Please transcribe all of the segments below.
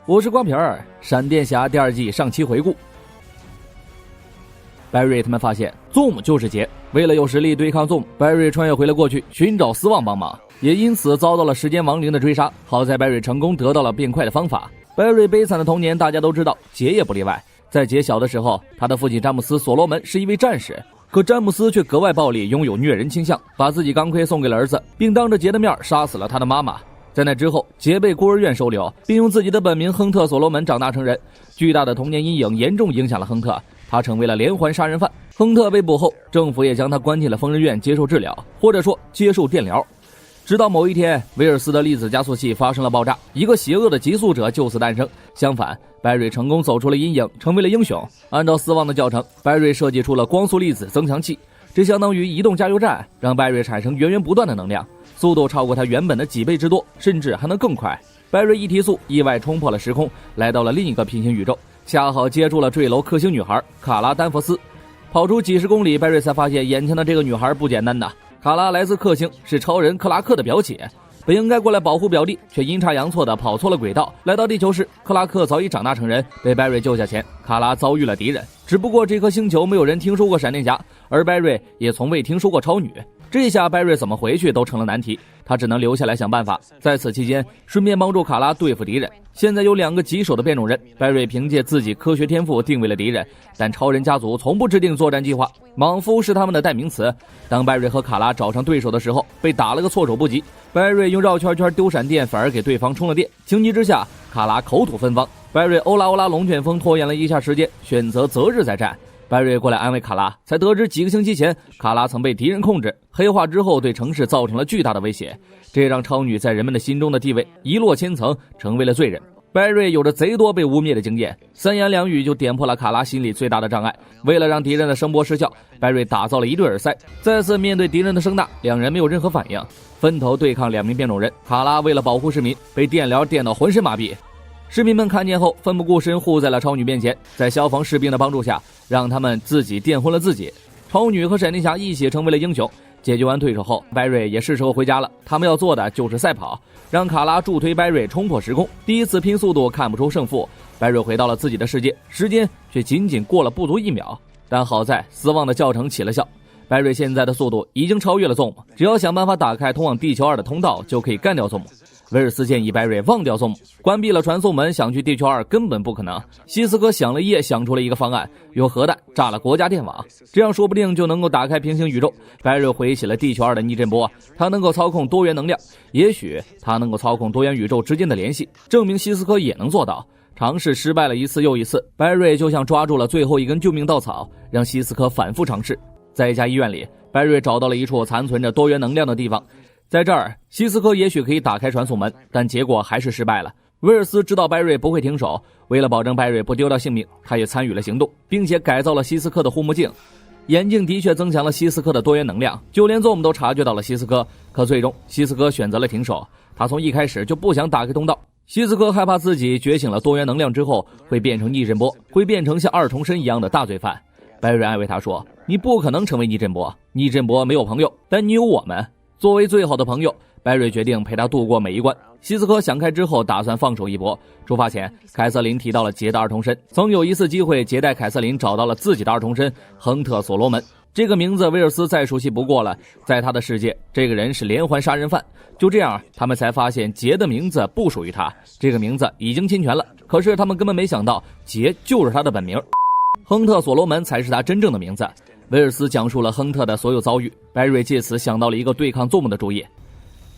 我是瓜皮儿，闪电侠第2季上期回顾。Barry 他们发现 Zoom 就是杰，为了有实力对抗 Zoom， Barry 穿越回了过去寻找斯旺帮忙，也因此遭到了时间亡灵的追杀。好在 Barry 成功得到了变快的方法。Barry 悲惨的童年大家都知道，杰也不例外。在杰小的时候，他的父亲詹姆斯所罗门是一位战士，可詹姆斯却格外暴力，拥有虐人倾向，把自己钢盔送给了儿子，并当着杰的面杀死了他的妈妈。在那之后，杰被孤儿院收留，并用自己的本名亨特·所罗门长大成人。巨大的童年阴影严重影响了亨特，他成为了连环杀人犯。亨特被捕后，政府也将他关进了疯人院接受治疗，或者说接受电疗。直到某一天，威尔斯的粒子加速器发生了爆炸，一个邪恶的极速者就此诞生。相反，Barry 成功走出了阴影，成为了英雄。按照斯旺的教程， Barry 设计出了光速粒子增强器，这相当于移动加油站，让 Barry 产生源源不断的能量，速度超过他原本的几倍之多，甚至还能更快。Barry 一提速，意外冲破了时空，来到了另一个平行宇宙，恰好接住了坠楼克星女孩卡拉丹佛斯。跑出几十公里， Barry 才发现眼前的这个女孩不简单呐。卡拉来自克星，是超人克拉克的表姐，本应该过来保护表弟，却阴差阳错的跑错了轨道，来到地球时，克拉克早已长大成人。被 Barry 救下前，卡拉遭遇了敌人，只不过这颗星球没有人听说过闪电侠，而 Barry 也从未听说过超女。这下 Barry 怎么回去都成了难题，他只能留下来想办法，在此期间顺便帮助卡拉对付敌人。现在有2个棘手的变种人， Barry 凭借自己科学天赋定位了敌人，但超人家族从不制定作战计划，莽夫是他们的代名词。当 Barry 和卡拉找上对手的时候，被打了个措手不及。 Barry 用绕圈圈丢闪电，反而给对方充了电，情急之下卡拉口吐芬芳， Barry 欧拉龙卷风拖延了一下时间，选择择日再战。Barry 过来安慰卡拉，才得知几个星期前卡拉曾被敌人控制，黑化之后对城市造成了巨大的威胁，这让超女在人们的心中的地位一落千层，成为了罪人。Barry 有着贼多被污蔑的经验，3言2语就点破了卡拉心里最大的障碍。为了让敌人的声波失效， Barry 打造了一对耳塞，再次面对敌人的声呐，两人没有任何反应，分头对抗2名变种人。卡拉为了保护市民，被电疗电到浑身麻痹。市民们看见后奋不顾身护在了超女面前，在消防士兵的帮助下，让他们自己电昏了自己。超女和闪电侠一起成为了英雄。解决完对手后， Barry 也是时候回家了，他们要做的就是赛跑，让卡拉助推 Barry 冲破时空。第一次拼速度看不出胜负， Barry 回到了自己的世界，时间却仅仅过了不足1秒。但好在斯旺的教程起了效， Barry 现在的速度已经超越了 Zoom， 只要想办法打开通往地球2的通道，就可以干掉 Zoom。威尔斯建议 Barry 忘掉 Zoom， 关闭了传送门，想去地球2根本不可能。希斯科想了一夜，想出了一个方案，用核弹炸了国家电网，这样说不定就能够打开平行宇宙。 Barry 回忆起了地球2的逆震波，他能够操控多元能量，也许他能够操控多元宇宙之间的联系，证明希斯科也能做到。尝试失败了一次又一次， Barry 就像抓住了最后一根救命稻草，让希斯科反复尝试。在一家医院里， Barry 找到了一处残存着多元能量的地方，在这儿，希斯科也许可以打开传送门，但结果还是失败了。威尔斯知道 Barry 不会停手，为了保证 Barry 不丢掉性命，他也参与了行动，并且改造了希斯科的护目镜。眼镜的确增强了希斯科的多元能量，就连 Zoom 都察觉到了希斯科，可最终希斯科选择了停手，他从一开始就不想打开通道。希斯科害怕自己觉醒了多元能量之后会变成逆震波，会变成像二重身一样的大罪犯。Barry 安慰他说，你不可能成为逆震波，逆震波没有朋友，但你有我们。作为最好的朋友， Barry 决定陪他度过每一关。希斯科想开之后打算放手一搏。出发前，凯瑟琳提到了杰的二重身，曾有一次机会，杰带凯瑟琳找到了自己的二重身亨特·所罗门。这个名字威尔斯再熟悉不过了，在他的世界，这个人是连环杀人犯。就这样，他们才发现杰的名字不属于他，这个名字已经侵权了。可是他们根本没想到，杰就是他的本名，亨特·所罗门才是他真正的名字。威尔斯讲述了亨特的所有遭遇， Barry 借此想到了一个对抗 Zoom 的主意。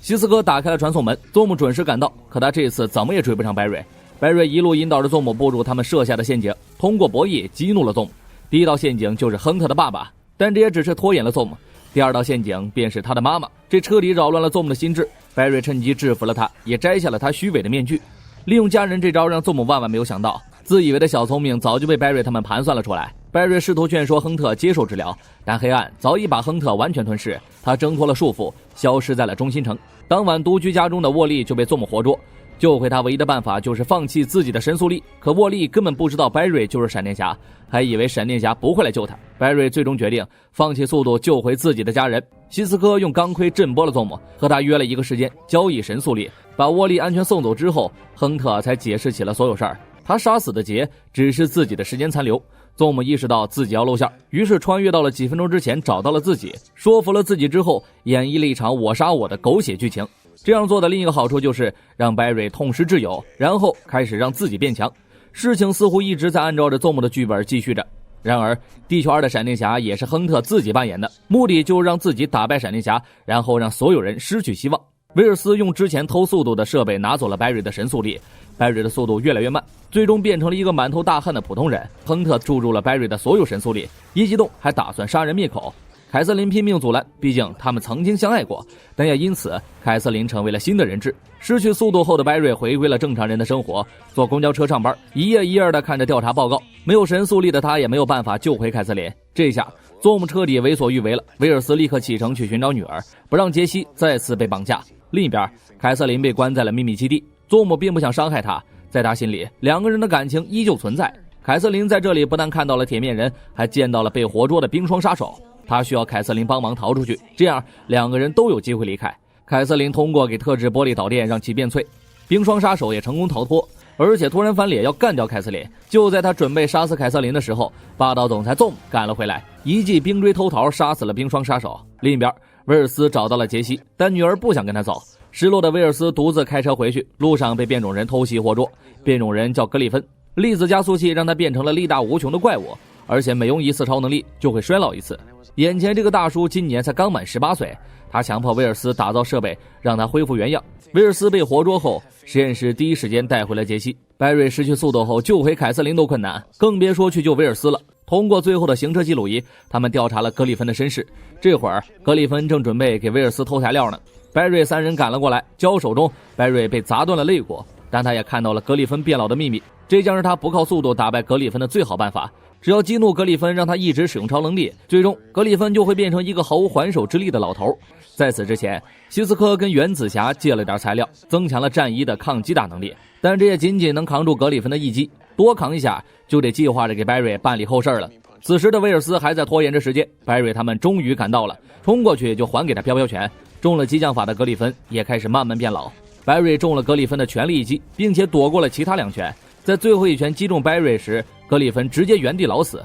希斯科打开了传送门， Zoom 准时赶到，可他这次怎么也追不上 Barry。Barry 一路引导着 Zoom 步入他们设下的陷阱，通过博弈激怒了 Zoom。第一道陷阱就是亨特的爸爸，但这也只是拖延了 Zoom。第二道陷阱便是他的妈妈，这彻底扰乱了 Zoom 的心智。Barry 趁机制服了他，也摘下了他虚伪的面具。利用家人这招让 Zoom 万万没有想到，自以为的小聪明早就被 Barry 他们盘算了出来。Barry 试图劝说亨特接受治疗，但黑暗早已把亨特完全吞噬，他挣脱了束缚，消失在了中心城。当晚独居家中的沃利就被Zoom活捉，救回他唯一的办法就是放弃自己的神速力。可沃利根本不知道 Barry 就是闪电侠，还以为闪电侠不会来救他。Barry 最终决定放弃速度救回自己的家人。希斯科用钢盔震波了佐姆，和他约了一个时间交易神速力，把沃利安全送走之后，亨特才解释起了所有事儿。他杀死的杰只是自己的时间残留。佐姆意识到自己要露馅，于是穿越到了几分钟之前，找到了自己，说服了自己之后，演绎了一场我杀我的狗血剧情。这样做的另一个好处就是让 Barry 痛失挚友，然后开始让自己变强。事情似乎一直在按照着佐姆的剧本继续着。然而地球2的闪电侠也是亨特自己扮演的，目的就是让自己打败闪电侠，然后让所有人失去希望。威尔斯用之前偷速度的设备拿走了 Barry 的神速力， Barry 的速度越来越慢，最终变成了一个满头大汗的普通人。亨特注入了 Barry 的所有神速力，一激动还打算杀人灭口。凯瑟琳拼命阻拦，毕竟他们曾经相爱过，但也因此凯瑟琳成为了新的人质。失去速度后的 Barry 回归了正常人的生活，坐公交车上班，一页一页的看着调查报告。没有神速力的他也没有办法救回凯瑟琳，这下佐姆彻底为所欲为了。威尔斯立刻启程去寻找女儿，不让杰西再次被绑架。另一边，凯瑟琳被关在了秘密基地，佐姆并不想伤害她，在他心里两个人的感情依旧存在。凯瑟琳在这里不但看到了铁面人，还见到了被活捉的冰霜杀手，他需要凯瑟琳帮忙逃出去，这样两个人都有机会离开。凯瑟琳通过给特制玻璃导电让其变脆，冰霜杀手也成功逃脱，而且突然翻脸要干掉凯瑟琳。就在他准备杀死凯瑟琳的时候，霸道总裁宗赶了回来，一记冰锥偷桃杀死了冰霜杀手。另一边，威尔斯找到了杰西，但女儿不想跟他走。失落的威尔斯独自开车回去，路上被变种人偷袭活捉。变种人叫格里芬，粒子加速器让他变成了力大无穷的怪物，而且每用一次超能力就会衰老一次。眼前这个大叔今年才刚满18岁，他强迫威尔斯打造设备让他恢复原样。威尔斯被活捉后，实验室第一时间带回了杰西。Barry 失去速度后救回凯瑟琳都困难，更别说去救威尔斯了。通过最后的行车记录仪，他们调查了格里芬的身世。这会儿格里芬正准备给威尔斯偷材料呢。Barry 三人赶了过来，交手中 Barry 被砸断了肋骨，但他也看到了格里芬变老的秘密，这将是他不靠速度打败格里芬的最好办法。只要激怒格里芬，让他一直使用超能力，最终格里芬就会变成一个毫无还手之力的老头。在此之前，希斯科跟原子侠借了点材料，增强了战衣的抗击打能力，但这也仅仅能扛住格里芬的一击，多扛一下就得计划着给 Barry 办理后事了。此时的威尔斯还在拖延着时间， Barry 他们终于赶到了，冲过去就还给他飘飘拳。中了激将法的格里芬也开始慢慢变老。Barry 中了格里芬的全力一击，并且躲过了其他2拳。在最后一拳击中 Barry 时，格里芬直接原地老死，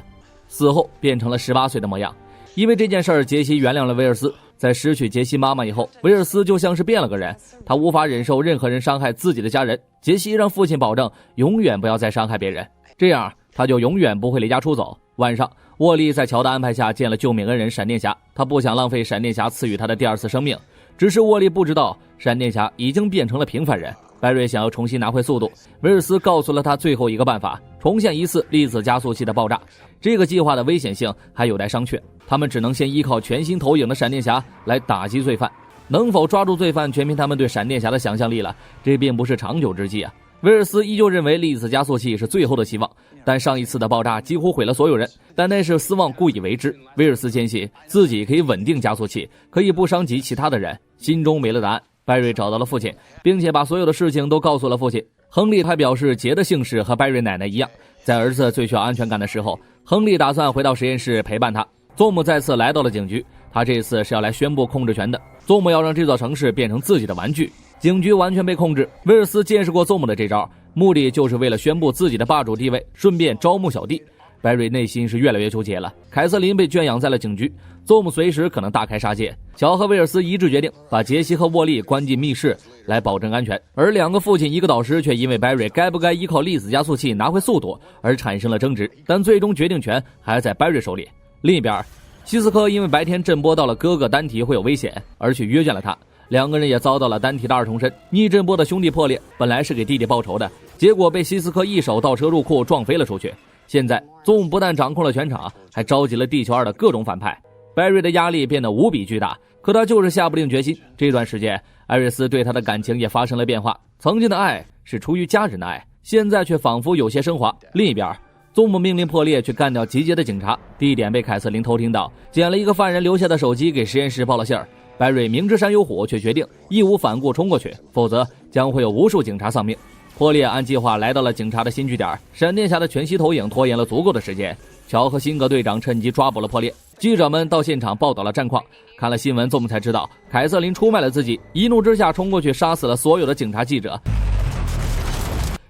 死后变成了18岁的模样。因为这件事儿，杰西原谅了威尔斯。在失去杰西妈妈以后，威尔斯就像是变了个人，他无法忍受任何人伤害自己的家人。杰西让父亲保证永远不要再伤害别人，这样他就永远不会离家出走。晚上，沃利在乔的安排下见了救命恩人闪电侠，他不想浪费闪电侠赐予他的第2次生命，只是沃利不知道闪电侠已经变成了平凡人。Barry 想要重新拿回速度，威尔斯告诉了他最后一个办法，重现一次粒子加速器的爆炸。这个计划的危险性还有待商榷，他们只能先依靠全新投影的闪电侠来打击罪犯，能否抓住罪犯全凭他们对闪电侠的想象力了，这并不是长久之计啊。威尔斯依旧认为粒子加速器是最后的希望，但上一次的爆炸几乎毁了所有人，但那是斯旺故意为之。威尔斯坚信自己可以稳定加速器，可以不伤及其他的人，心中没了答案。Barry 找到了父亲，并且把所有的事情都告诉了父亲。亨利还表示杰的姓氏和 Barry 奶奶一样，在儿子最需要安全感的时候，亨利打算回到实验室陪伴他。佐姆再次来到了警局，他这次是要来宣布控制权的。佐姆要让这座城市变成自己的玩具，警局完全被控制。威尔斯见识过佐姆的这招，目的就是为了宣布自己的霸主地位，顺便招募小弟。Barry 内心是越来越纠结了。凯瑟琳被圈养在了警局，佐姆随时可能大开杀戒。乔和威尔斯一致决定把杰西和沃利关进密室来保证安全，而2个父亲1个导师却因为 Barry 该不该依靠粒子加速器拿回速度而产生了争执，但最终决定权还在 Barry 手里。另一边，希斯科因为白天震波到了哥哥丹提会有危险而去约见了他，2个人也遭到了丹提的2重身。逆震波的兄弟破裂本来是给弟弟报仇的，结果被希斯科一手倒车入库撞飞了出去。现在宗姆不但掌控了全场，还召集了地球2的各种反派。Barry 的压力变得无比巨大，可他就是下不定决心。这段时间，艾瑞斯对他的感情也发生了变化，曾经的爱是出于家人的爱，现在却仿佛有些升华。另一边，宗姆命令破裂去干掉集结的警察，地点被凯瑟琳偷听到，捡了一个犯人留下的手机给实验室报了信儿。Barry 明知山有虎，却决定义无反顾冲过去，否则将会有无数警察丧命。破裂按计划来到了警察的新据点，闪电侠的全息投影拖延了足够的时间。乔和辛格队长趁机抓捕了破裂。记者们到现场报道了战况，看了新闻，Zoom才知道凯瑟琳出卖了自己，一怒之下冲过去杀死了所有的警察记者。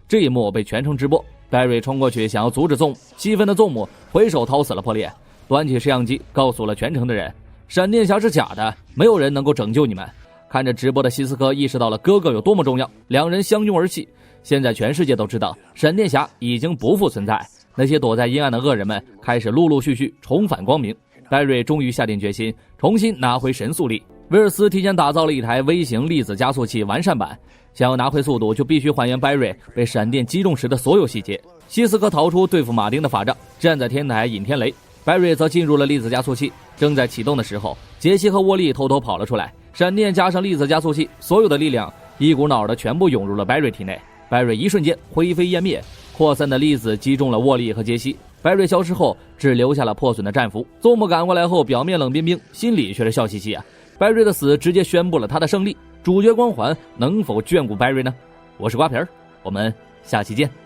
这一幕被全程直播，Barry冲过去想要阻止Zoom，气愤的Zoom挥手掏死了破裂，端起摄像机告诉了全城的人，闪电侠是假的，没有人能够拯救你们。看着直播的希斯科意识到了哥哥有多么重要，两人相拥而泣。现在全世界都知道闪电侠已经不复存在，那些躲在阴暗的恶人们开始陆陆续续重返光明。Barry 终于下定决心重新拿回神速力。威尔斯提前打造了一台微型粒子加速器完善版，想要拿回速度就必须还原 Barry 被闪电击中时的所有细节。希斯科逃出对付马丁的法杖，站在天台引天雷。Barry 则进入了粒子加速器，正在启动的时候，杰西和沃利偷偷跑了出来。闪电加上粒子加速器，所有的力量一股脑的全部涌入了 Barry 体内。Barry 一瞬间灰飞烟灭，扩散的粒子击中了沃利和杰西。Barry 消失后，只留下了破损的战俘。Zoom赶过来后，表面冷冰冰，心里却是笑嘻嘻啊。Barry 的死直接宣布了他的胜利，主角光环能否眷顾 Barry 呢？我是瓜皮儿，我们下期见。